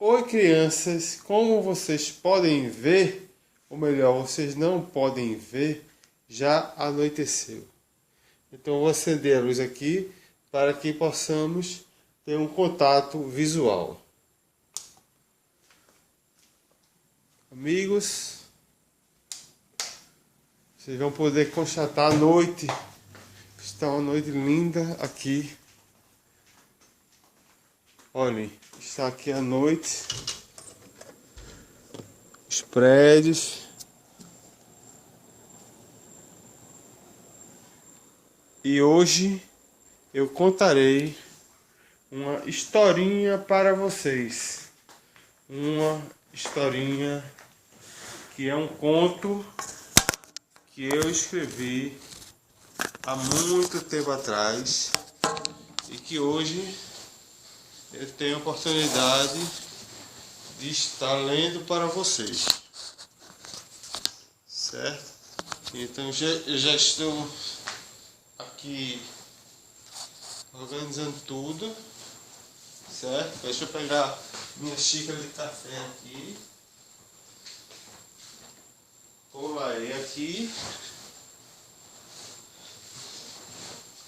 Oi, crianças, como vocês podem ver, ou melhor, vocês não podem ver, já anoiteceu. Então eu vou acender a luz aqui para que possamos ter um contato visual. Amigos, vocês vão poder constatar a noite. Está uma noite linda aqui. Olhem, está aqui a noite. Os prédios. E hoje eu contarei uma historinha para vocês. Uma historinha que é um conto que eu escrevi há muito tempo atrás e que hoje eu tenho a oportunidade de estar lendo para vocês. Certo? Então eu já estou aqui organizando tudo, certo? Deixa eu pegar minha xícara de café aqui, colarei aqui,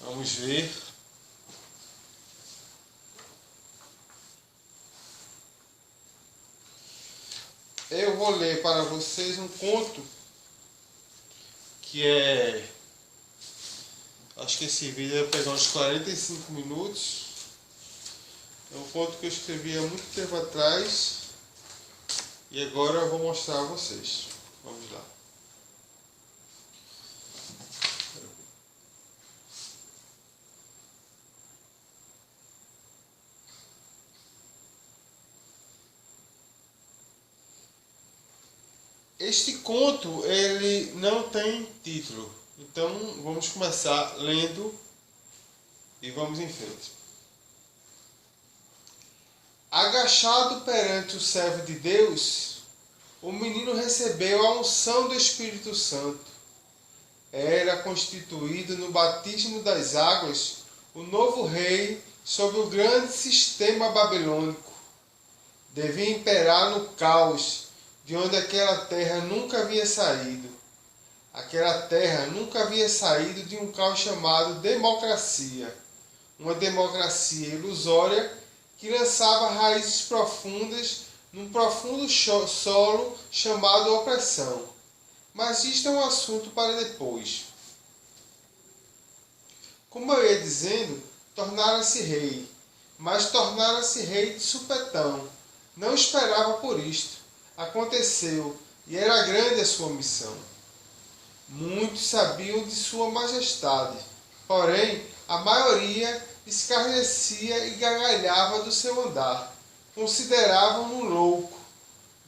vamos ver. Eu vou ler para vocês um conto que acho que esse vídeo vai pegar uns 45 minutos. É um conto que eu escrevi há muito tempo atrás e agora eu vou mostrar a vocês. Vamos lá. Este conto, ele não tem título. Então vamos começar lendo e vamos em frente. Agachado perante o servo de Deus, o menino recebeu a unção do Espírito Santo. Era constituído no batismo das águas o novo rei sobre o grande sistema babilônico. Devia imperar no caos, de onde aquela terra nunca havia saído. Aquela terra nunca havia saído de um caos chamado democracia. Uma democracia ilusória que lançava raízes profundas num profundo solo chamado opressão. Mas isto é um assunto para depois. Como eu ia dizendo, tornara-se rei, mas tornara-se rei de supetão. Não esperava por isto. Aconteceu, e era grande a sua missão. Muitos sabiam de sua majestade, porém a maioria escarnecia e gargalhava do seu andar. Consideravam-no louco.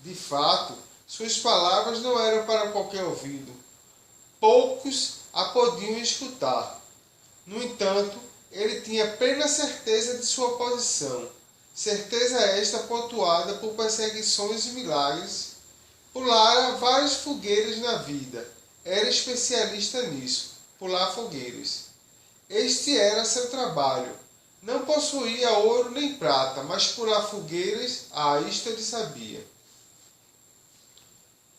De fato, suas palavras não eram para qualquer ouvido. Poucos a podiam escutar. No entanto, ele tinha plena certeza de sua posição. Certeza esta pontuada por perseguições e milagres. Pulara várias fogueiras na vida. Era especialista nisso, pular fogueiras. Este era seu trabalho. Não possuía ouro nem prata, mas pular fogueiras, isto ele sabia.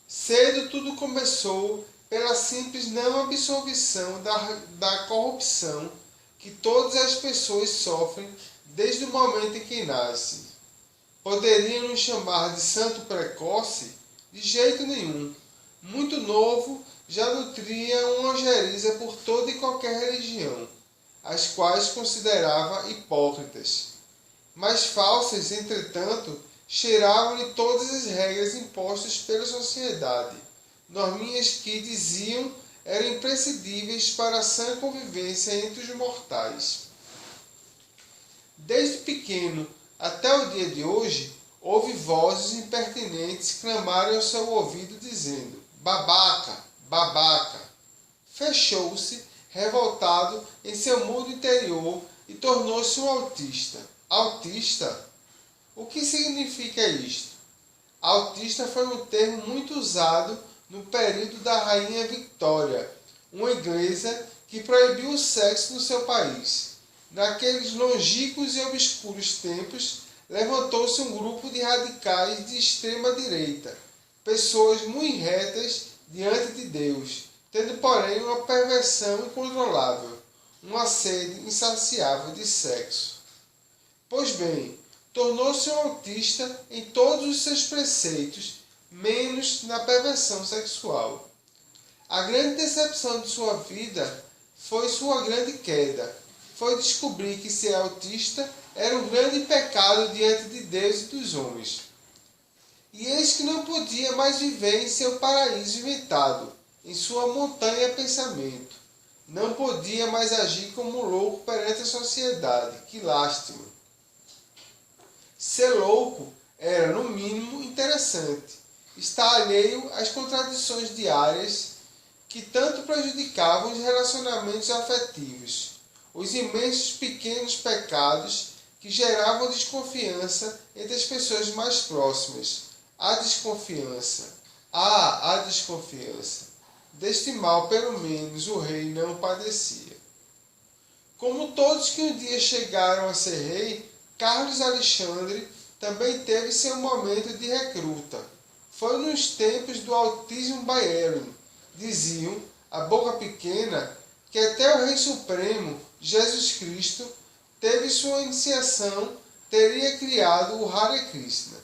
Cedo tudo começou pela simples não absolvição da corrupção que todas as pessoas sofrem desde o momento em que nascem. Poderiam nos chamar de santo precoce? De jeito nenhum. Muito novo, já nutria uma ojeriza por toda e qualquer religião, as quais considerava hipócritas. Mas falsas, entretanto, cheiravam-lhe todas as regras impostas pela sociedade, norminhas que, diziam, eram imprescindíveis para a sã convivência entre os mortais. Desde pequeno até o dia de hoje, houve vozes impertinentes clamarem ao seu ouvido dizendo: babaca, babaca. Fechou-se, revoltado, em seu mundo interior e tornou-se um autista. Autista? O que significa isto? Autista foi um termo muito usado no período da Rainha Victoria, uma inglesa que proibiu o sexo no seu país. Naqueles longínquos e obscuros tempos, levantou-se um grupo de radicais de extrema direita, pessoas muito retas diante de Deus, tendo porém uma perversão incontrolável, uma sede insaciável de sexo. Pois bem, tornou-se um autista em todos os seus preceitos, menos na perversão sexual. A grande decepção de sua vida foi sua grande queda. Foi descobrir que ser autista era um grande pecado diante de Deus e dos homens. E eis que não podia mais viver em seu paraíso inventado, em sua montanha pensamento. Não podia mais agir como louco perante a sociedade. Que lástima! Ser louco era, no mínimo, interessante. Estar alheio às contradições diárias que tanto prejudicavam os relacionamentos afetivos, os imensos pequenos pecados que geravam desconfiança entre as pessoas mais próximas. A desconfiança. Deste mal, pelo menos, o rei não padecia. Como todos que um dia chegaram a ser rei, Carlos Alexandre também teve seu momento de recruta. Foi nos tempos do autismo baiano. Diziam, a boca pequena, que até o Rei Supremo, Jesus Cristo, teve sua iniciação, teria criado o Hare Krishna.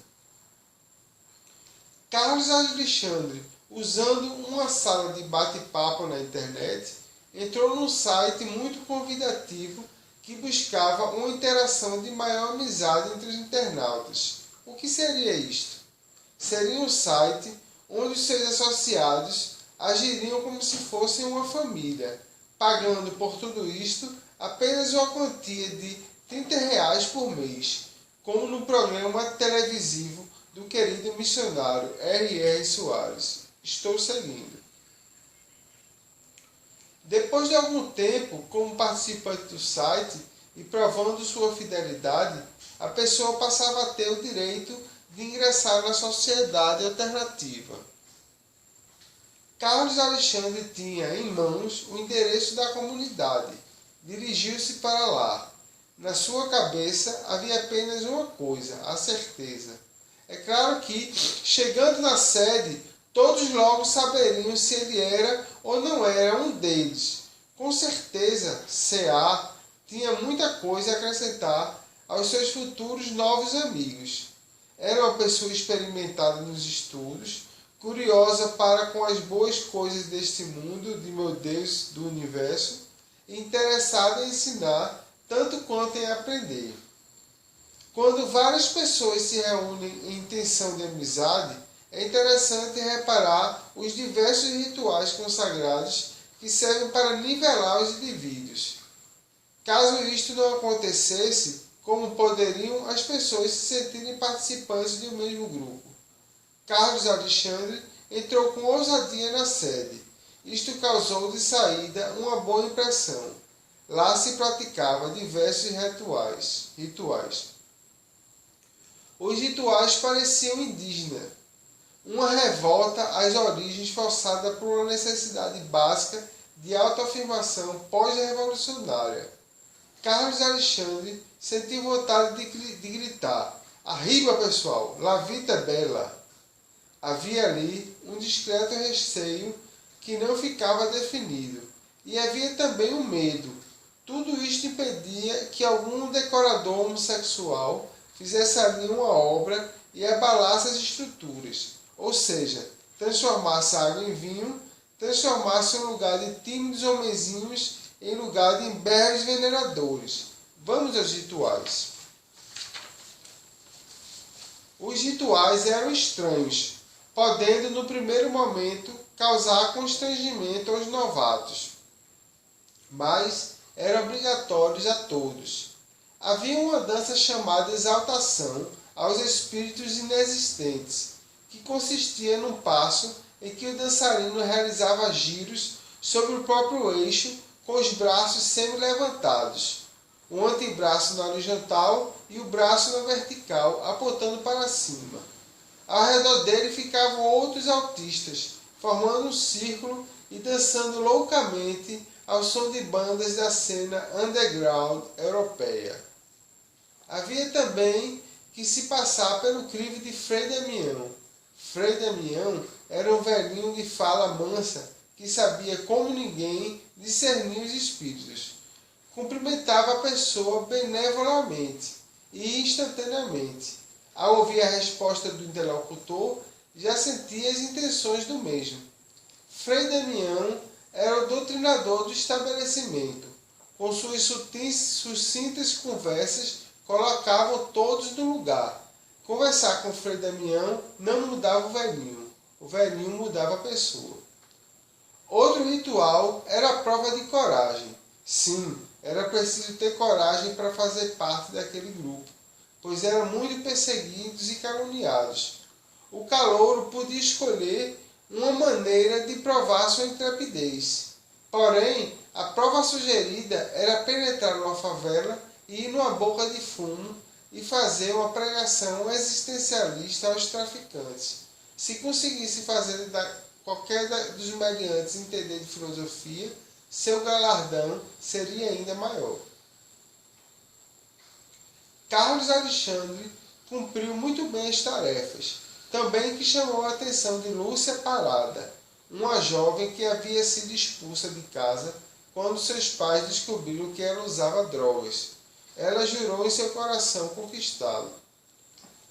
Carlos Alexandre, usando uma sala de bate-papo na internet, entrou num site muito convidativo que buscava uma interação de maior amizade entre os internautas. O que seria isto? Seria um site onde os seus associados agiriam como se fossem uma família, pagando por tudo isto apenas uma quantia de R$ 30 por mês, como no programa televisivo do querido missionário R.R. Soares. Estou seguindo. Depois de algum tempo, como participante do site e provando sua fidelidade, a pessoa passava a ter o direito de ingressar na sociedade alternativa. Carlos Alexandre tinha em mãos o endereço da comunidade. Dirigiu-se para lá. Na sua cabeça havia apenas uma coisa, a certeza. É claro que, chegando na sede, todos logo saberiam se ele era ou não era um deles. Com certeza, C.A. tinha muita coisa a acrescentar aos seus futuros novos amigos. Era uma pessoa experimentada nos estudos, curiosa para com as boas coisas deste mundo, de meu Deus, do universo, e interessada em ensinar tanto quanto em aprender. Quando várias pessoas se reúnem em intenção de amizade, é interessante reparar os diversos rituais consagrados que servem para nivelar os indivíduos. Caso isto não acontecesse, como poderiam as pessoas se sentirem participantes de um mesmo grupo? Carlos Alexandre entrou com ousadia na sede. Isto causou de saída uma boa impressão. Lá se praticavam diversos rituais. Os rituais pareciam indígenas, uma revolta às origens forçada por uma necessidade básica de autoafirmação pós-revolucionária. Carlos Alexandre sentiu vontade de gritar: "Arriba, pessoal! La vida é bela!" Havia ali um discreto receio que não ficava definido. E havia também um medo. Tudo isto impedia que algum decorador homossexual fizesse ali uma obra e abalasse as estruturas. Ou seja, transformasse a água em vinho, transformasse um lugar de tímidos homenzinhos em lugar de emberros veneradores. Vamos aos rituais. Os rituais eram estranhos, podendo no primeiro momento causar constrangimento aos novatos, mas eram obrigatórios a todos. Havia uma dança chamada exaltação aos espíritos inexistentes, que consistia num passo em que o dançarino realizava giros sobre o próprio eixo com os braços semi-levantados, o antebraço na horizontal e o braço na vertical, apontando para cima. Ao redor dele ficavam outros autistas, formando um círculo e dançando loucamente ao som de bandas da cena underground europeia. Havia também que se passar pelo crivo de Frei Damião. Frei Damião era um velhinho de fala mansa que sabia como ninguém discernir os espíritos. Cumprimentava a pessoa benevolamente e instantaneamente. Ao ouvir a resposta do interlocutor, já sentia as intenções do mesmo. Frei Damião era o doutrinador do estabelecimento. Com suas sucintas conversas, colocavam todos no lugar. Conversar com Frei Damião não mudava o velhinho mudava a pessoa. Outro ritual era a prova de coragem. Sim, era preciso ter coragem para fazer parte daquele grupo, pois eram muito perseguidos e caluniados. O calouro podia escolher uma maneira de provar sua intrepidez. Porém, a prova sugerida era penetrar numa favela e ir numa boca de fumo e fazer uma pregação existencialista aos traficantes. Se conseguisse fazer qualquer dos meliantes entender de filosofia, seu galardão seria ainda maior. Carlos Alexandre cumpriu muito bem as tarefas, também que chamou a atenção de Lúcia Parada, uma jovem que havia sido expulsa de casa quando seus pais descobriram que ela usava drogas. Ela jurou em seu coração conquistá-lo.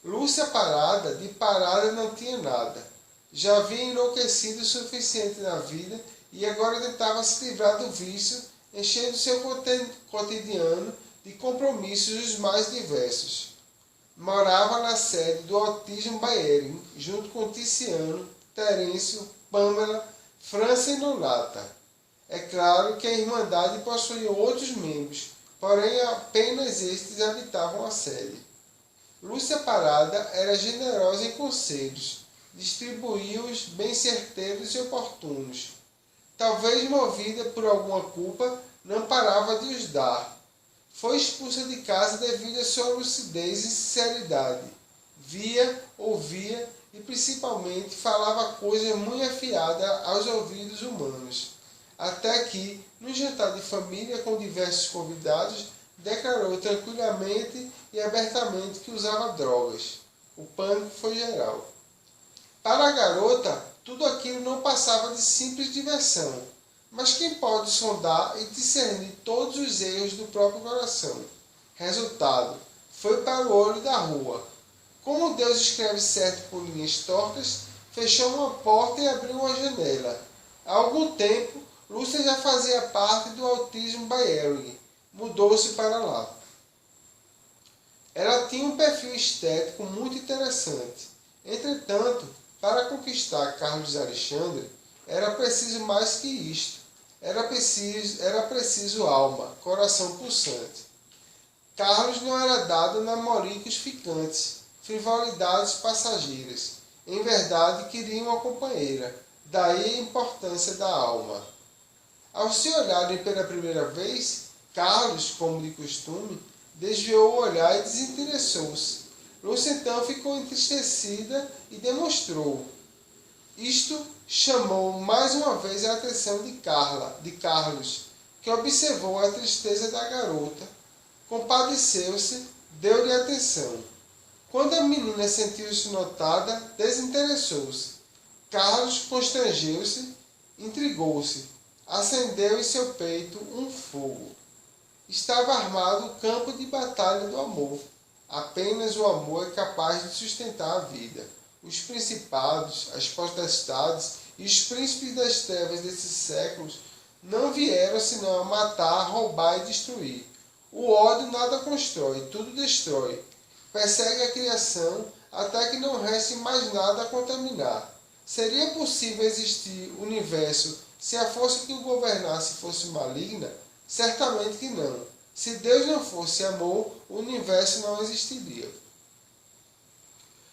Lúcia Parada, de parada não tinha nada. Já havia enlouquecido o suficiente na vida e agora tentava se livrar do vício, enchendo seu cotidiano de compromissos os mais diversos. Morava na sede do Autismo Bayern, junto com Ticiano, Terêncio, Pâmela, França e Nonata. É claro que a Irmandade possuía outros membros, porém apenas estes habitavam a sede. Lúcia Parada era generosa em conselhos, distribuía-os bem certeiros e oportunos. Talvez movida por alguma culpa, não parava de os dar. Foi expulsa de casa devido à sua lucidez e sinceridade. Via, ouvia e principalmente falava coisas muito afiadas aos ouvidos humanos. Até que, num jantar de família com diversos convidados, declarou tranquilamente e abertamente que usava drogas. O pânico foi geral. Para a garota, tudo aquilo não passava de simples diversão. Mas quem pode sondar e discernir todos os erros do próprio coração? Resultado, foi para o olho da rua. Como Deus escreve certo por linhas tortas, fechou uma porta e abriu uma janela. Há algum tempo, Lúcia já fazia parte do Autismo Bayern. Mudou-se para lá. Ela tinha um perfil estético muito interessante. Entretanto, para conquistar Carlos Alexandre, era preciso mais que isto. Era preciso alma, coração pulsante. Carlos não era dado a namoricos ficantes, frivolidades passageiras. Em verdade, queria uma companheira. Daí a importância da alma. Ao se olharem pela primeira vez, Carlos, como de costume, desviou o olhar e desinteressou-se. Lúcia então ficou entristecida e demonstrou. Isto chamou mais uma vez a atenção de Carlos, que observou a tristeza da garota, compadeceu-se, deu-lhe atenção. Quando a menina sentiu-se notada, desinteressou-se. Carlos constrangeu-se, intrigou-se, acendeu em seu peito um fogo. Estava armado o campo de batalha do amor. Apenas o amor é capaz de sustentar a vida. Os principados, as potestades e os príncipes das trevas desses séculos não vieram senão a matar, roubar e destruir. O ódio nada constrói, tudo destrói. Persegue a criação até que não reste mais nada a contaminar. Seria possível existir universo se a força que o governasse fosse maligna? Certamente que não. Se Deus não fosse amor, o universo não existiria.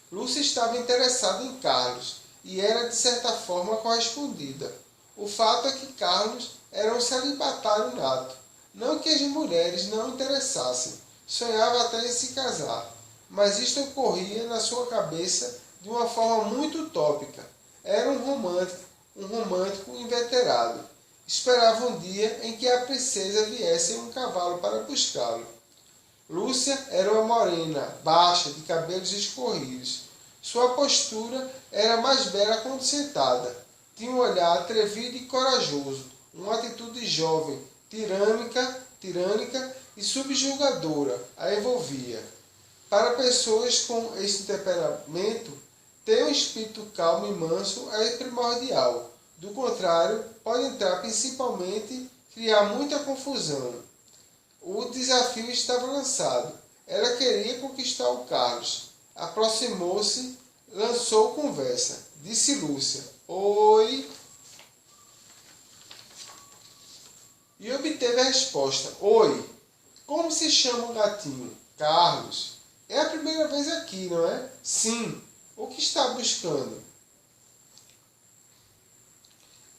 Lúcia estava interessada em Carlos e era de certa forma correspondida. O fato é que Carlos era um celibatário nato. Não que as mulheres não interessassem, sonhava até em se casar, mas isto ocorria na sua cabeça de uma forma muito utópica. Era um romântico inveterado. Esperava um dia em que a princesa viesse em um cavalo para buscá-lo. Lúcia era uma morena, baixa, de cabelos escorridos. Sua postura era mais bela quando sentada. Tinha um olhar atrevido e corajoso, uma atitude jovem, tirânica e subjugadora a envolvia. Para pessoas com esse temperamento, ter um espírito calmo e manso é primordial. Do contrário, pode entrar principalmente criar muita confusão. O desafio estava lançado. Ela queria conquistar o Carlos. Aproximou-se, lançou conversa. Disse Lúcia: "Oi." E obteve a resposta: "Oi. Como se chama o gatinho?" "Carlos." "É a primeira vez aqui, não é?" "Sim." "O que está buscando?"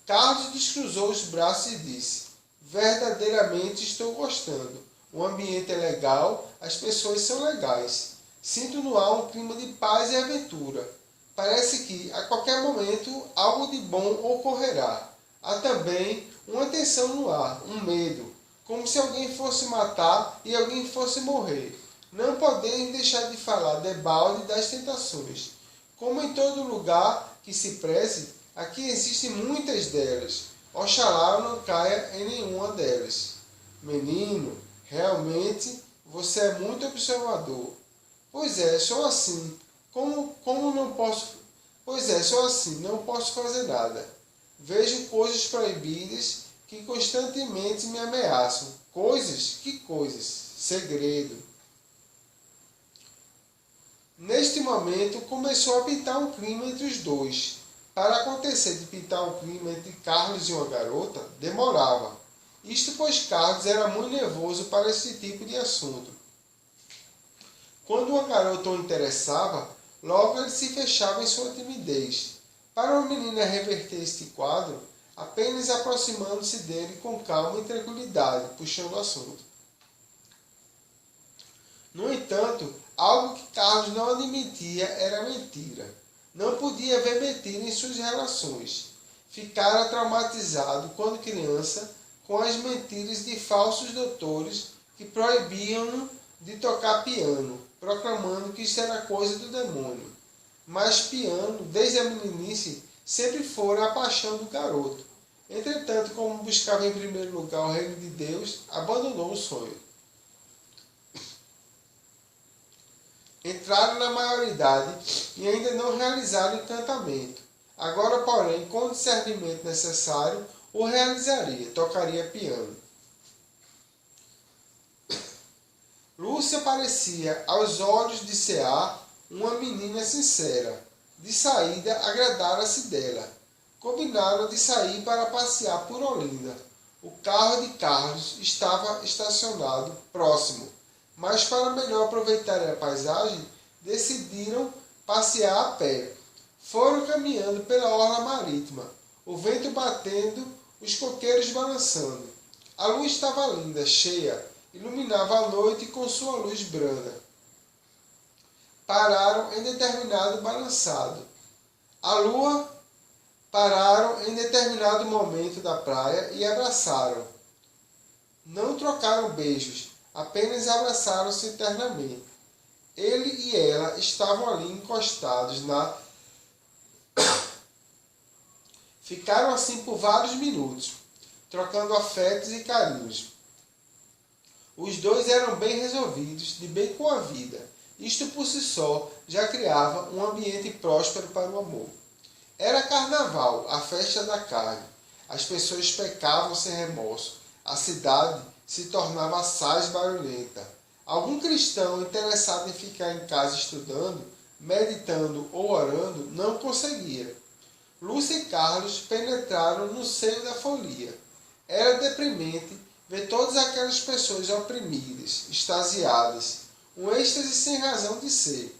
Carlos descruzou os braços e disse: "Verdadeiramente estou gostando. O ambiente é legal, as pessoas são legais. Sinto no ar um clima de paz e aventura. Parece que, a qualquer momento, algo de bom ocorrerá. Há também uma tensão no ar, um medo, como se alguém fosse matar e alguém fosse morrer. Não podemos deixar de falar debalde das tentações. Como em todo lugar que se preze, aqui existem muitas delas. Oxalá eu não caia em nenhuma delas." "Menino, realmente você é muito observador." "Pois é, sou assim. Como não posso... Pois é, sou assim, não posso fazer nada. Vejo coisas proibidas que constantemente me ameaçam." "Coisas? Que coisas?" "Segredo." Neste momento começou a pintar um clima entre os dois. Para acontecer de pintar um clima entre Carlos e uma garota, demorava. Isto pois Carlos era muito nervoso para esse tipo de assunto. Quando uma garota o interessava, logo ele se fechava em sua timidez. Para uma menina reverter este quadro, apenas aproximando-se dele com calma e tranquilidade, puxando o assunto. No entanto, algo que Carlos não admitia era mentira. Não podia ver mentira em suas relações. Ficara traumatizado quando criança com as mentiras de falsos doutores que proibiam-no de tocar piano, proclamando que isso era coisa do demônio. Mas piano, desde a meninice, sempre fora a paixão do garoto. Entretanto, como buscava em primeiro lugar o reino de Deus, abandonou o sonho. Entraram na maioridade e ainda não realizaram o encantamento. Agora, porém, com o discernimento necessário, o realizaria, tocaria piano. Lúcia parecia, aos olhos de Ceá, uma menina sincera. De saída, agradara-se dela. Combinaram de sair para passear por Olinda. O carro de Carlos estava estacionado próximo, mas para melhor aproveitar a paisagem, decidiram passear a pé. Foram caminhando pela orla marítima, o vento batendo, os coqueiros balançando. A lua estava linda, cheia, iluminava a noite com sua luz branda. Pararam em determinado momento da praia e abraçaram. Não trocaram beijos, apenas abraçaram-se eternamente. Ele e ela estavam ali encostados na... Ficaram assim por vários minutos, trocando afetos e carinhos. Os dois eram bem resolvidos, de bem com a vida. Isto por si só já criava um ambiente próspero para o amor. Era carnaval, a festa da carne. As pessoas pecavam sem remorso. A cidade se tornava assaz barulhenta. Algum cristão interessado em ficar em casa estudando, meditando ou orando não conseguia. Lúcia e Carlos penetraram no seio da folia. Era deprimente ver todas aquelas pessoas oprimidas, extasiadas, um êxtase sem razão de ser.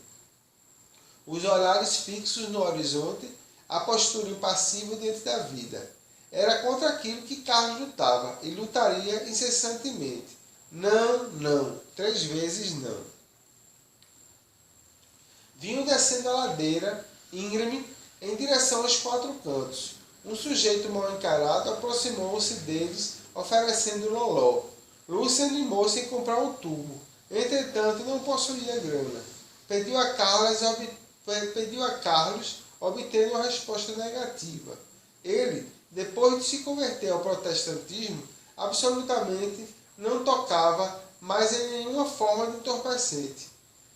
Os olhares fixos no horizonte, a postura impassível diante da vida. Era contra aquilo que Carlos lutava e lutaria incessantemente. Não, não, 3 vezes não. Vinham descendo a ladeira íngreme em direção aos 4 cantos. Um sujeito mal encarado aproximou-se deles, oferecendo loló. Lúcia animou-se em comprar um tubo. Entretanto, não possuía grana. Pediu a Carlos, obtendo uma resposta negativa. Ele, depois de se converter ao protestantismo, absolutamente não tocava mais em nenhuma forma de entorpecente.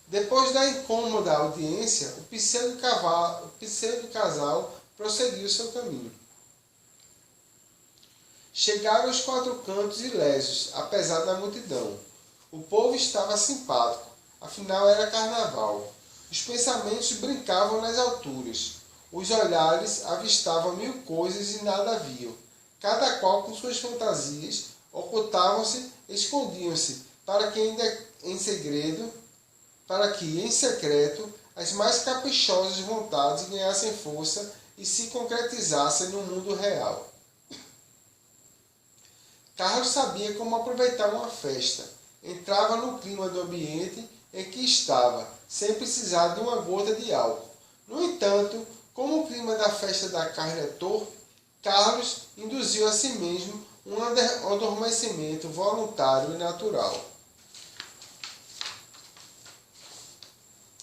Depois da incômoda audiência, o pseudo-casal prosseguiu seu caminho. Chegaram aos quatro cantos ilesos, apesar da multidão. O povo estava simpático, afinal era carnaval. Os pensamentos brincavam nas alturas. Os olhares avistavam mil coisas e nada viam. Cada qual com suas fantasias, ocultavam-se, escondiam-se, para que em secreto, as mais caprichosas vontades ganhassem força e se concretizassem no mundo real. Carlos sabia como aproveitar uma festa. Entrava no clima do ambiente em que estava, sem precisar de uma gota de álcool. No entanto, como o clima da festa da carne é torpe, Carlos induziu a si mesmo um adormecimento voluntário e natural.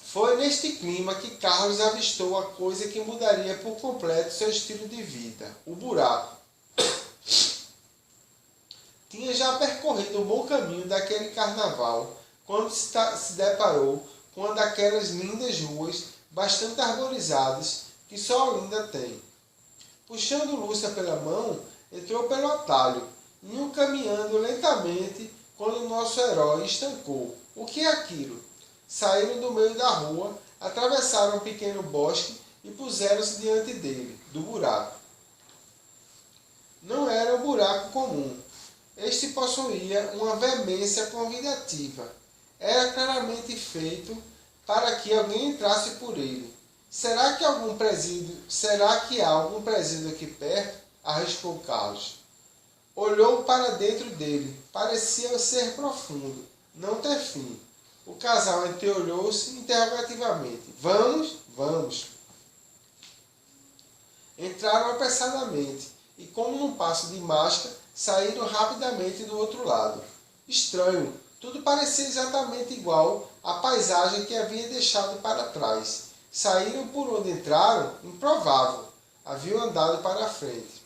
Foi neste clima que Carlos avistou a coisa que mudaria por completo seu estilo de vida, o buraco. Tinha já percorrido um bom caminho daquele carnaval, quando se deparou com uma daquelas lindas ruas, bastante arborizadas, que só Olinda tem. Puxando Lúcia pela mão, entrou pelo atalho, iam caminhando lentamente, quando nosso herói estancou. O que é aquilo? Saíram do meio da rua, atravessaram um pequeno bosque e puseram-se diante dele, do buraco. Não era um buraco comum. Este possuía uma veemência convidativa. Era claramente feito para que alguém entrasse por ele. Será que há algum presídio aqui perto? Arriscou Carlos. Olhou para dentro dele. Parecia ser profundo, não ter fim. O casal entreolhou-se interrogativamente. Vamos? Vamos. Entraram apressadamente e, como num passo de máscara, saíram rapidamente do outro lado. Estranho, tudo parecia exatamente igual à paisagem que havia deixado para trás. Saíram por onde entraram? Improvável. Haviam andado para a frente.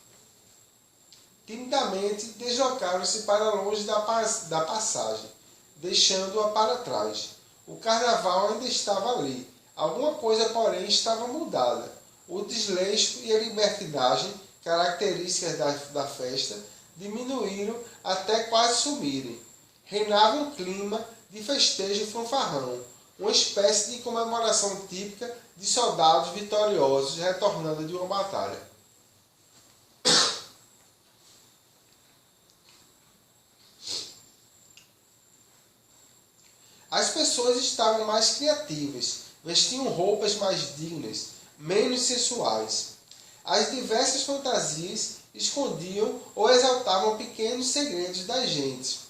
Timidamente deslocaram-se para longe da passagem, deixando-a para trás. O carnaval ainda estava ali. Alguma coisa, porém, estava mudada. O desleixo e a libertinagem, características da festa, diminuíram até quase sumirem. Reinava um clima de festejo fanfarrão, uma espécie de comemoração típica de soldados vitoriosos retornando de uma batalha. As pessoas estavam mais criativas, vestiam roupas mais dignas, menos sensuais. As diversas fantasias escondiam ou exaltavam pequenos segredos das gentes.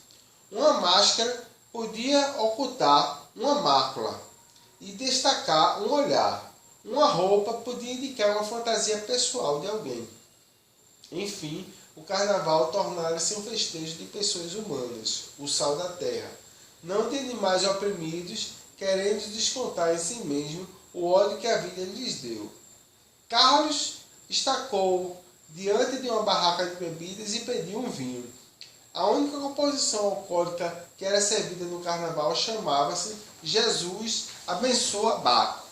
Uma máscara podia ocultar uma mácula e destacar um olhar. Uma roupa podia indicar uma fantasia pessoal de alguém. Enfim, o carnaval tornara-se um festejo de pessoas humanas, o sal da terra, não de animais oprimidos, querendo descontar em si mesmo o ódio que a vida lhes deu. Carlos estacou diante de uma barraca de bebidas e pediu um vinho. A única composição alcoólica que era servida no carnaval chamava-se Jesus Abençoa Baco.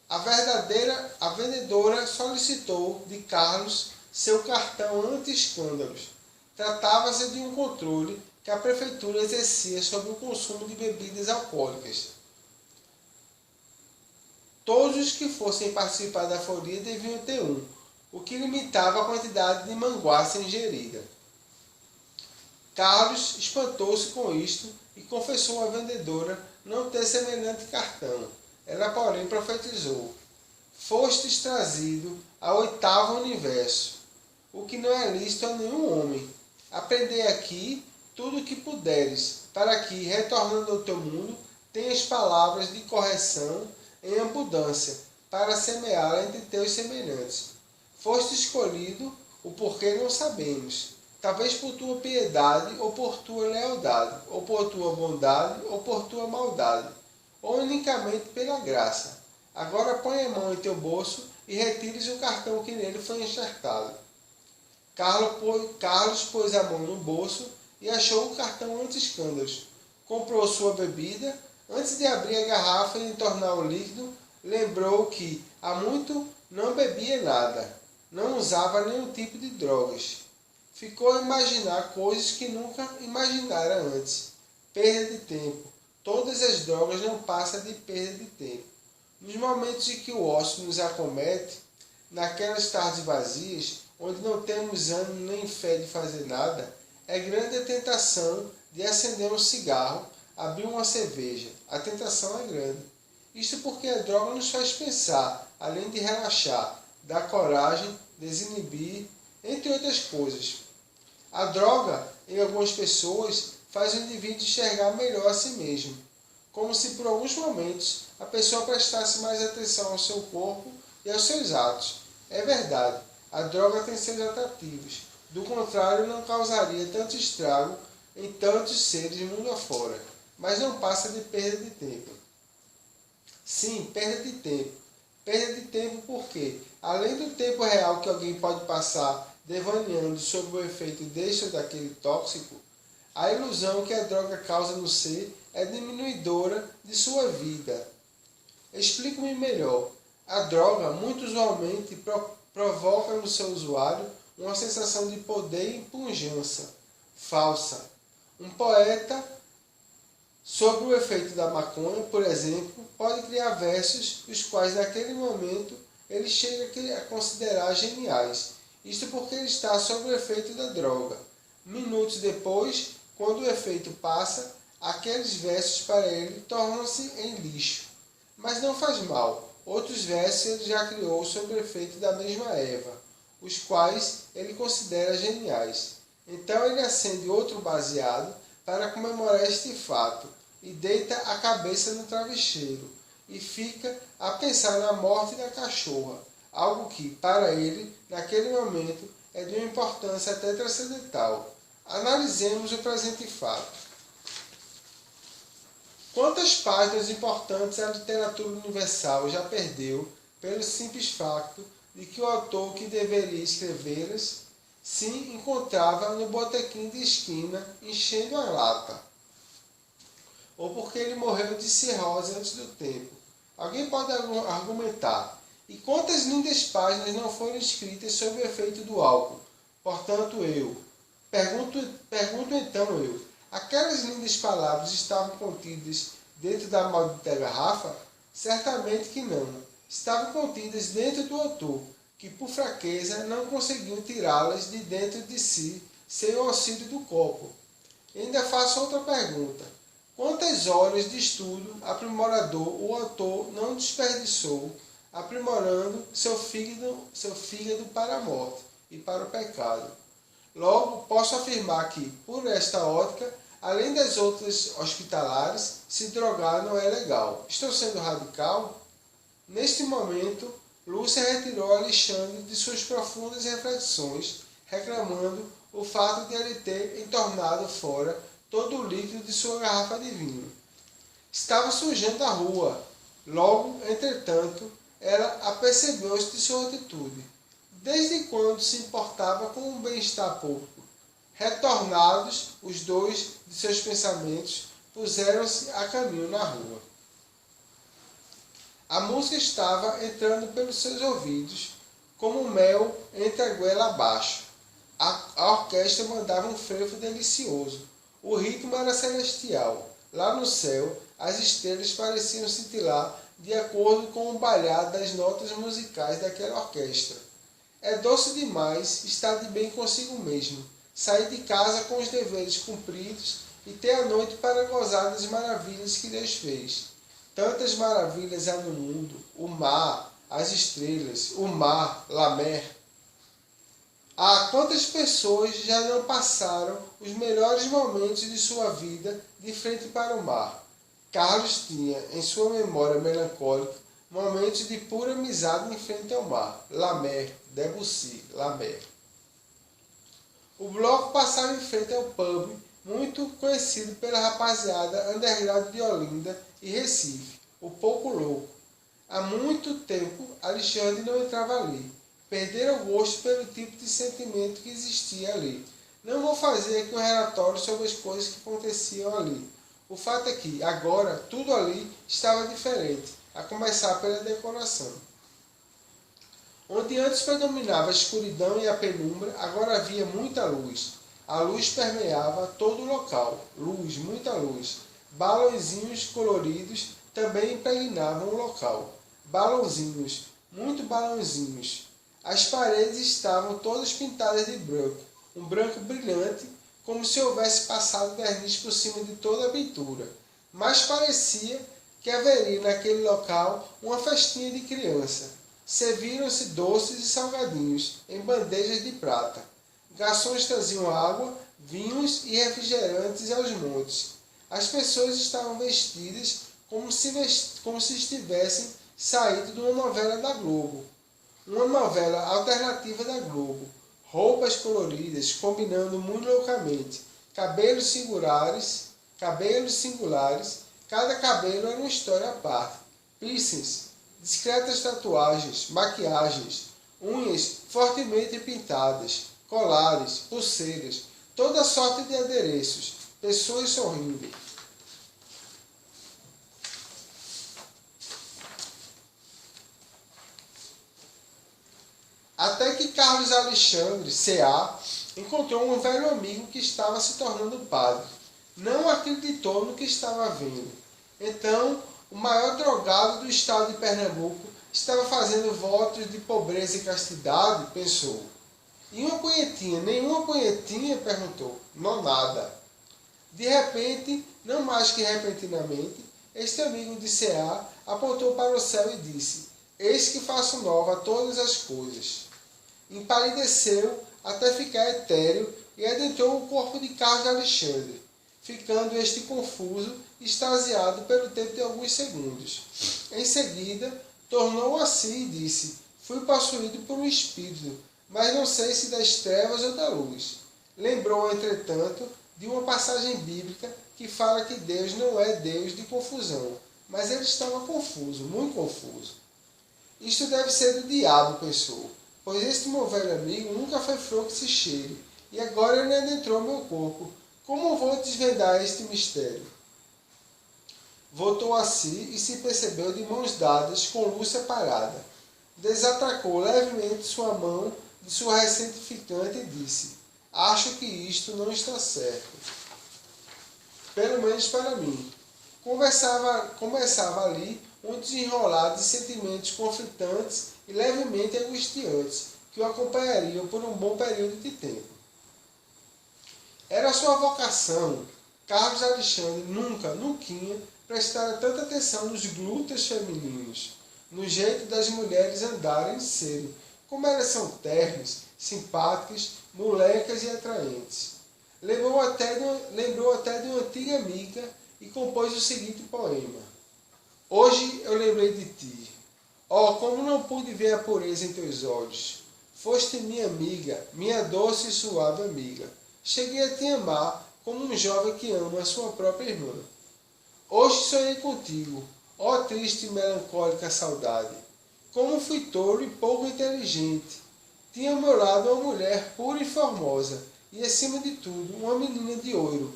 A vendedora solicitou de Carlos seu cartão anti-escândalos. Tratava-se de um controle que a prefeitura exercia sobre o consumo de bebidas alcoólicas. Todos os que fossem participar da folia deviam ter um, o que limitava a quantidade de manguaça ingerida. Carlos espantou-se com isto e confessou à vendedora não ter semelhante cartão. Ela, porém, profetizou: fostes trazido ao 8º universo, o que não é lícito a nenhum homem. Aprendei aqui tudo o que puderes, para que, retornando ao teu mundo, tenhas palavras de correção em abundância, para semeá-la entre teus semelhantes. Foste escolhido, o porquê não sabemos. talvez por tua piedade, ou por tua lealdade, ou por tua bondade, ou por tua maldade, ou unicamente pela graça. Agora põe a mão em teu bolso e retires o cartão que nele foi enxertado. Carlos pôs a mão no bolso e achou o cartão anti-escândalos. Comprou sua bebida. Antes de abrir a garrafa e entornar o líquido, lembrou que há muito não bebia nada, não usava nenhum tipo de drogas. Ficou a imaginar coisas que nunca imaginara antes. Perda de tempo. Todas as drogas não passam de perda de tempo. Nos momentos em que o ócio nos acomete, naquelas tardes vazias, onde não temos ânimo nem fé de fazer nada, é grande a tentação de acender um cigarro, abrir uma cerveja. A tentação é grande. Isto porque a droga nos faz pensar, além de relaxar, dar coragem, desinibir, entre outras coisas. A droga, em algumas pessoas, faz o indivíduo enxergar melhor a si mesmo, como se por alguns momentos a pessoa prestasse mais atenção ao seu corpo e aos seus atos. É verdade, a droga tem seus atrativos, do contrário não causaria tanto estrago em tantos seres mundo afora, mas não passa de perda de tempo. Sim, perda de tempo. Perda de tempo porque, além do tempo real que alguém pode passar devaneando sobre o efeito deste ou daquele tóxico, a ilusão que a droga causa no ser é diminuidora de sua vida. Explico-me melhor. A droga, muito usualmente, provoca no seu usuário uma sensação de poder e pujança falsa. Um poeta, sob o efeito da maconha, por exemplo, pode criar versos os quais, naquele momento, ele chega a considerar geniais. Isto porque ele está sob o efeito da droga. Minutos depois, quando o efeito passa, aqueles versos para ele tornam-se em lixo. Mas não faz mal. Outros versos ele já criou sob o efeito da mesma erva, os quais ele considera geniais. Então ele acende outro baseado para comemorar este fato e deita a cabeça no travesseiro e fica a pensar na morte da cachorra, algo que, para ele, naquele momento, é de uma importância até transcendental. Analisemos o presente fato. Quantas páginas importantes a literatura universal já perdeu pelo simples facto de que o autor que deveria escrevê-las se encontrava no botequim de esquina enchendo a lata? Ou porque ele morreu de cirrose antes do tempo? Alguém pode argumentar. E quantas lindas páginas não foram escritas sob o efeito do álcool? Portanto, pergunto então eu, aquelas lindas palavras estavam contidas dentro da maldita garrafa? Certamente que não. Estavam contidas dentro do autor, que por fraqueza não conseguiu tirá-las de dentro de si sem o auxílio do copo. E ainda faço outra pergunta. Quantas horas de estudo aprimorador o autor não desperdiçou aprimorando seu fígado para a morte e para o pecado? Logo, posso afirmar que, por esta ótica, além das outras hospitalares, se drogar não é legal. Estou sendo radical? Neste momento, Lúcia retirou Alexandre de suas profundas reflexões, reclamando o fato de ele ter entornado fora todo o líquido de sua garrafa de vinho. Estava sujando a rua. Logo, entretanto, ela apercebeu-se de sua atitude. Desde quando se importava com o bem-estar público? Retornados os dois de seus pensamentos, puseram-se a caminho na rua. A música estava entrando pelos seus ouvidos, como mel entre a goela abaixo. A orquestra mandava um frevo delicioso. O ritmo era celestial. Lá no céu, as estrelas pareciam cintilar de acordo com o balhar das notas musicais daquela orquestra. É doce demais estar de bem consigo mesmo, sair de casa com os deveres cumpridos e ter a noite para gozar das maravilhas que Deus fez. Tantas maravilhas há no mundo, o mar, as estrelas, o mar, Lamer. Quantas pessoas já não passaram os melhores momentos de sua vida de frente para o mar? Carlos tinha, em sua memória melancólica, momentos de pura amizade em frente ao mar. Lamer, Debussy, Lamer. O bloco passava em frente ao pub, muito conhecido pela rapaziada underground de Olinda e Recife, o Pouco Louco. Há muito tempo, Alexandre não entrava ali. Perdera o gosto pelo tipo de sentimento que existia ali. Não vou fazer aqui um relatório sobre as coisas que aconteciam ali. O fato é que, agora, tudo ali estava diferente, a começar pela decoração. Onde antes predominava a escuridão e a penumbra, agora havia muita luz. A luz permeava todo o local. Luz, muita luz. Balãozinhos coloridos também impregnavam o local. Balãozinhos, muito balãozinhos. As paredes estavam todas pintadas de branco, um branco brilhante, como se houvesse passado verniz por cima de toda a pintura. Mas parecia que haveria naquele local uma festinha de criança. Serviram-se doces e salgadinhos em bandejas de prata. Garçons traziam água, vinhos e refrigerantes aos montes. As pessoas estavam vestidas como se estivessem saído de uma novela da Globo. Uma novela alternativa da Globo. Roupas coloridas, combinando muito loucamente. Cabelos singulares, cada cabelo era uma história à parte. Piercings, discretas tatuagens, maquiagens, unhas fortemente pintadas, colares, pulseiras, toda sorte de adereços, pessoas sorrindo. Até que Carlos Alexandre, C.A., encontrou um velho amigo que estava se tornando padre. Não acreditou no que estava vendo. Então, o maior drogado do estado de Pernambuco estava fazendo votos de pobreza e castidade, pensou. E uma punhetinha? Nenhuma punhetinha? Perguntou. Não nada. De repente, não mais que repentinamente, este amigo de C.A. apontou para o céu e disse: Eis que faço nova todas as coisas. Empalideceu até ficar etéreo e adentrou o corpo de Carlos Alexandre, ficando este confuso, extasiado pelo tempo de alguns segundos. Em seguida, tornou a si e disse: Fui possuído por um espírito, mas não sei se das trevas ou da luz. Lembrou, entretanto, de uma passagem bíblica que fala que Deus não é Deus de confusão, mas ele estava confuso, muito confuso. Isto deve ser do diabo, pensou, pois este meu velho amigo nunca foi flor que se cheire, e agora ele adentrou meu corpo. Como vou desvendar este mistério? Voltou a si e se percebeu de mãos dadas com Lúcia parada. Desatracou levemente sua mão de sua recente ficante e disse: Acho que isto não está certo. Pelo menos para mim. Começava ali um desenrolar de sentimentos conflitantes e levemente angustiantes, que o acompanhariam por um bom período de tempo. Era sua vocação. Carlos Alexandre nunca prestara tanta atenção nos glúteos femininos, no jeito das mulheres andarem e serem, como elas são ternas, simpáticas, molecas e atraentes. Lembrou até de uma antiga amiga e compôs o seguinte poema: Hoje eu lembrei de ti. Oh, como não pude ver a pureza em teus olhos. Foste minha amiga, minha doce e suave amiga. Cheguei a te amar como um jovem que ama a sua própria irmã. Hoje sonhei contigo, ó triste e melancólica saudade. Como fui tolo e pouco inteligente. Tinha ao meu lado uma mulher pura e formosa, e acima de tudo, uma menina de ouro.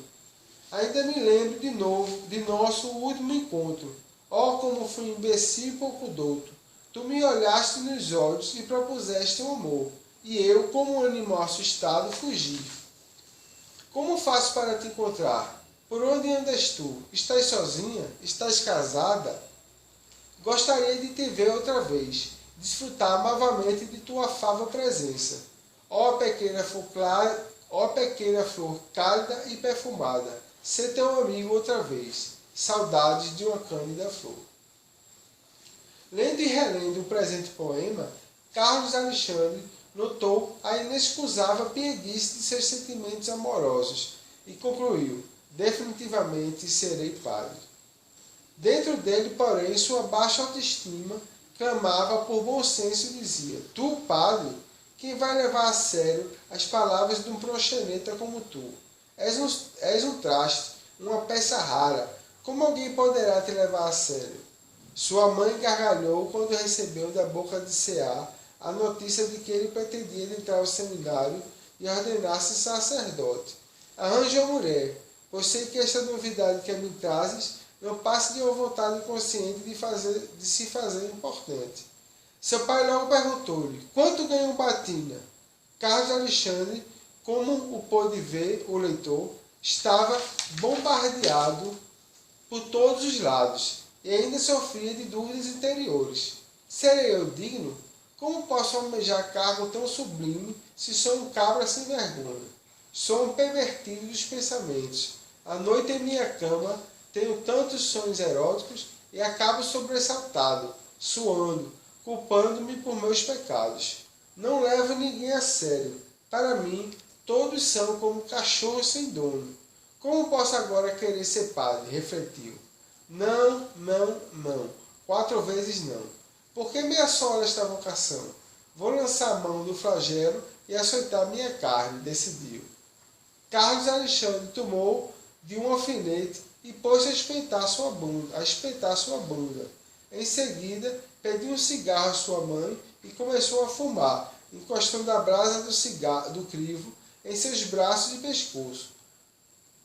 Ainda me lembro de novo de nosso último encontro. Oh, como fui imbecil e pouco douto. Tu me olhaste nos olhos e propuseste um amor, e eu, como um animal assustado, fugi. Como faço para te encontrar? Por onde andas tu? Estás sozinha? Estás casada? Gostaria de te ver outra vez, desfrutar novamente de tua afável presença. Ó pequena flor cálida e perfumada, ser teu amigo outra vez. Saudades de uma cândida flor. Lendo e relendo o presente poema, Carlos Alexandre notou a inexcusável pieguice de seus sentimentos amorosos e concluiu: definitivamente serei padre. Dentro dele, porém, sua baixa autoestima clamava por bom senso e dizia: Tu, padre, Quem vai levar a sério as palavras de um proxeneta como tu? És um traste, uma peça rara. Como alguém poderá te levar a sério? Sua mãe gargalhou quando recebeu da boca de Seá a notícia de que ele pretendia entrar ao seminário e ordenar-se sacerdote. Arranje uma mulher, pois sei que esta novidade que me trazes não passa de uma vontade inconsciente de se fazer importante. Seu pai logo perguntou-lhe, quanto ganha um batina? Carlos Alexandre, como o pôde ver o leitor, estava bombardeado por todos os lados e ainda sofria de dúvidas interiores. Serei eu digno? Como posso almejar cargo tão sublime se sou um cabra sem vergonha? Sou um pervertido dos pensamentos. À noite em minha cama tenho tantos sonhos eróticos e acabo sobressaltado, suando, culpando-me por meus pecados. Não levo ninguém a sério. Para mim, todos são como cachorros sem dono. Como posso agora querer ser padre? Refletiu. Não, não, não. 4 vezes não. Por que me assola esta vocação? Vou lançar a mão do flagelo e açoitar minha carne, decidiu. Carlos Alexandre tomou de um alfinete e pôs-se a espetar sua bunda. Em seguida, pediu um cigarro à sua mãe e começou a fumar, encostando a brasa do crivo em seus braços e pescoço.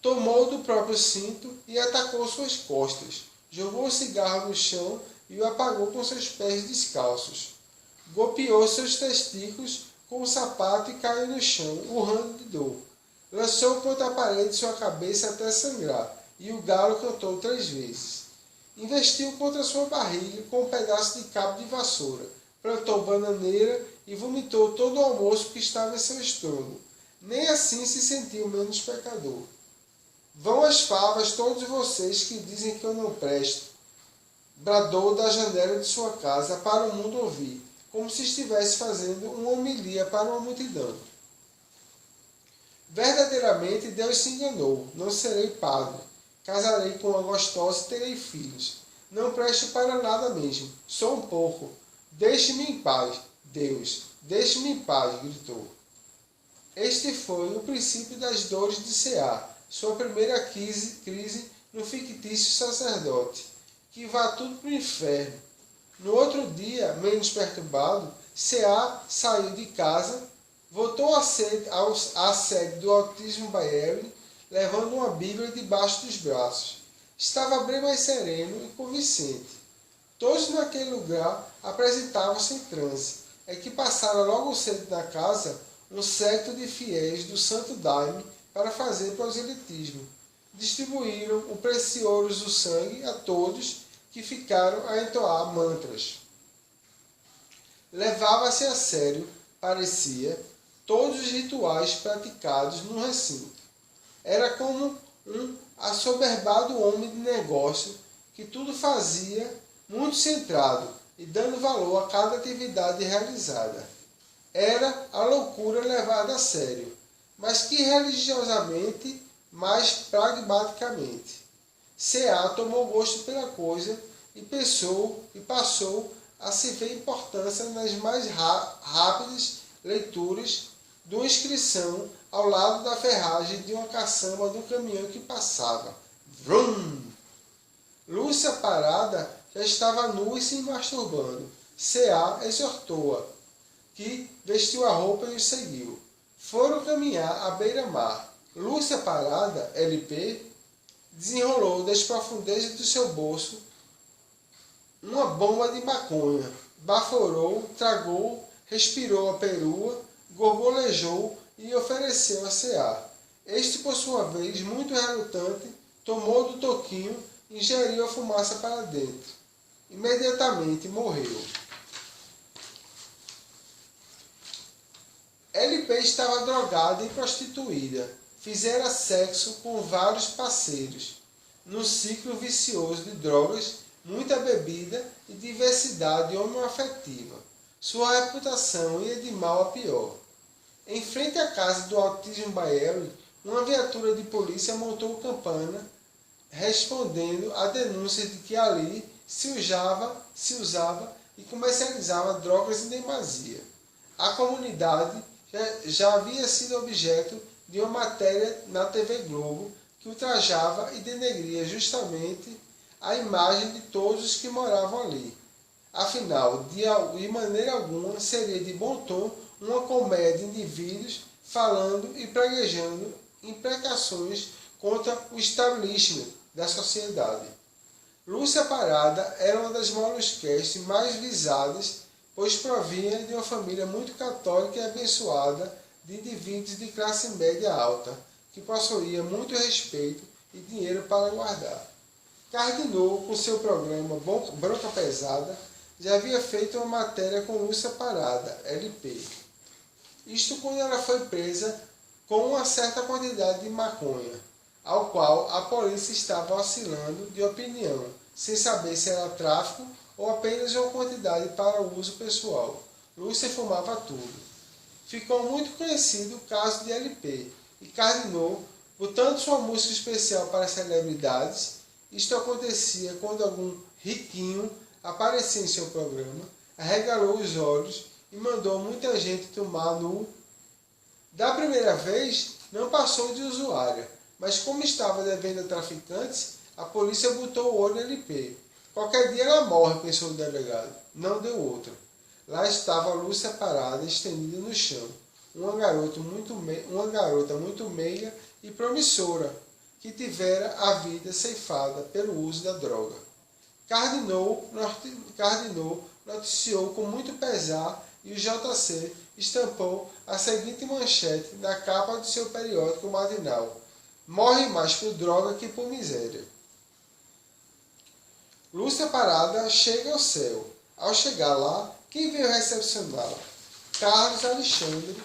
Tomou do próprio cinto e atacou suas costas. Jogou o cigarro no chão e o apagou com seus pés descalços. Golpeou seus testículos com o sapato e caiu no chão, urrando de dor. Lançou contra a parede sua cabeça até sangrar, e o galo cantou 3 vezes. Investiu contra sua barriga com um pedaço de cabo de vassoura, plantou bananeira e vomitou todo o almoço que estava em seu estômago. Nem assim se sentiu menos pecador. Vão as favas todos vocês que dizem que eu não presto, bradou da janela de sua casa para o mundo ouvir, como se estivesse fazendo uma homilia para uma multidão. Verdadeiramente Deus se enganou, não serei padre, casarei com uma gostosa e terei filhos. Não presto para nada mesmo, sou um porco. Deixe-me em paz, Deus, deixe-me em paz, gritou. Este foi o princípio das dores de Seá, sua primeira crise no fictício sacerdote. Que vá tudo para o inferno. No outro dia, menos perturbado, Seá saiu de casa, voltou à sede do Autismo Bayern, levando uma Bíblia debaixo dos braços. Estava bem mais sereno e convincente. Todos naquele lugar apresentavam-se em transe. É que passara logo cedo na casa um séquito de fiéis do Santo Daime para fazer proselitismo. Distribuíram o precioso sangue a todos que ficaram a entoar mantras. Levava-se a sério, parecia, todos os rituais praticados no recinto. Era como um assoberbado homem de negócio que tudo fazia muito centrado e dando valor a cada atividade realizada. Era a loucura levada a sério, mas que religiosamente, mais pragmaticamente. Seá tomou gosto pela coisa e passou a se ver importância nas mais rápidas leituras de uma inscrição ao lado da ferragem de uma caçamba do caminhão que passava. Vrum! Lúcia, parada, já estava nua e se masturbando. Seá exortou-a, que vestiu a roupa e o seguiu. Foram caminhar à beira-mar. Lúcia, parada, LP, desenrolou das profundezas do seu bolso uma bomba de maconha. Baforou, tragou, respirou a perua, gorgolejou e ofereceu a Seá. Este, por sua vez, muito relutante, tomou do toquinho e ingeriu a fumaça para dentro. Imediatamente morreu. LP estava drogada e prostituída. Fizera sexo com vários parceiros, num ciclo vicioso de drogas, muita bebida e diversidade homoafetiva. Sua reputação ia de mal a pior. Em frente à casa do Autismo Bayern, uma viatura de polícia montou campana, respondendo a denúncias de que ali se usava e comercializava drogas em demasia. A comunidade já havia sido objeto de uma matéria na TV Globo que ultrajava e denegria justamente a imagem de todos os que moravam ali. Afinal, de maneira alguma seria de bom tom uma comédia de indivíduos falando e praguejando imprecações contra o establishment da sociedade. Lúcia Parada era uma das molusquestes mais visadas, pois provinha de uma família muito católica e abençoada de indivíduos de classe média alta, que possuía muito respeito e dinheiro para guardar. Cardinou, com seu programa Bronca Pesada, já havia feito uma matéria com Lúcia Parada, LP. Isto quando ela foi presa com uma certa quantidade de maconha, ao qual a polícia estava oscilando de opinião, sem saber se era tráfico ou apenas uma quantidade para uso pessoal. Lúcia fumava tudo. Ficou muito conhecido o caso de LP, e Cardinou, botando sua música especial para celebridades. Isto acontecia quando algum riquinho aparecia em seu programa, arregalou os olhos e mandou muita gente tomar no... Da primeira vez, não passou de usuária, mas como estava devendo a traficantes, a polícia botou o olho no LP. Qualquer dia ela morre, pensou o delegado. Não deu outra. Lá estava Lúcia Parada, estendida no chão. Uma garota muito meiga e promissora, que tivera a vida ceifada pelo uso da droga. Cardinou noticiou com muito pesar e o JC estampou a seguinte manchete na capa do seu periódico matinal: morre mais por droga que por miséria. Lúcia Parada chega ao céu. Ao chegar lá, quem veio recepcioná-la? Carlos Alexandre.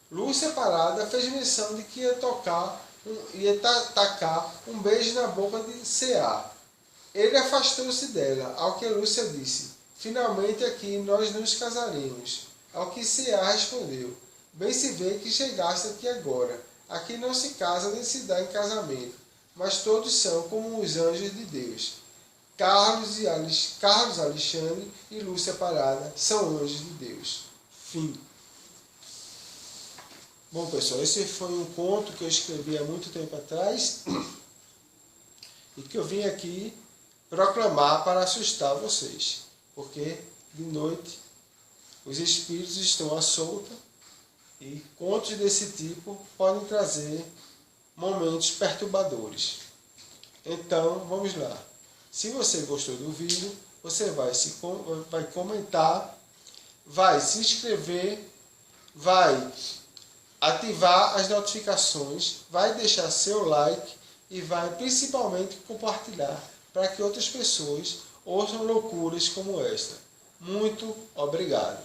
Lúcia Parada fez menção de que ia tacar um beijo na boca de C.A. Ele afastou-se dela, ao que Lúcia disse: finalmente aqui nós nos casaremos. Ao que C.A. respondeu: bem se vê que chegaste aqui agora. Aqui não se casa nem se dá em casamento, mas todos são como os anjos de Deus. Carlos Alexandre e Lúcia Parada são anjos de Deus. Fim. Bom, pessoal, esse foi um conto que eu escrevi há muito tempo atrás e que eu vim aqui proclamar para assustar vocês, porque de noite os espíritos estão à solta e contos desse tipo podem trazer momentos perturbadores. Então, vamos lá. Se você gostou do vídeo, você vai comentar, vai se inscrever, vai ativar as notificações, vai deixar seu like e vai principalmente compartilhar para que outras pessoas ouçam loucuras como esta. Muito obrigado.